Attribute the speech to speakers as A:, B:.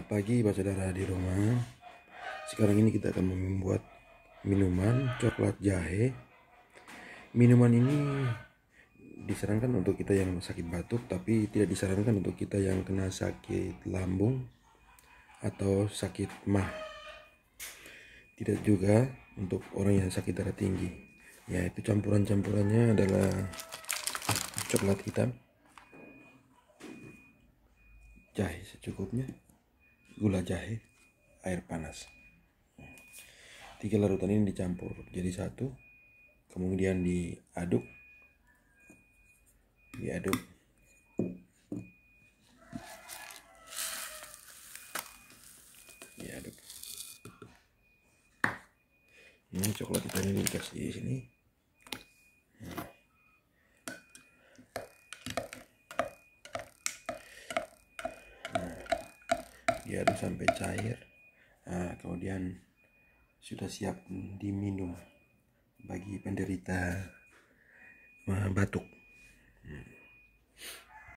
A: Selamat pagi Pak Saudara di rumah. Sekarang ini kita akan membuat minuman coklat jahe. Minuman ini disarankan untuk kita yang sakit batuk, tapi tidak disarankan untuk kita yang kena sakit lambung atau sakit mah. Tidak juga untuk orang yang sakit darah tinggi. Yaitu campurannya adalah coklat hitam, jahe secukupnya, gula jahe, air panas. 3 larutan ini dicampur jadi satu, kemudian diaduk, Ini coklat hitam ini dikasih di sini. Diaduk sampai cair. Kemudian sudah siap diminum bagi penderita batuk.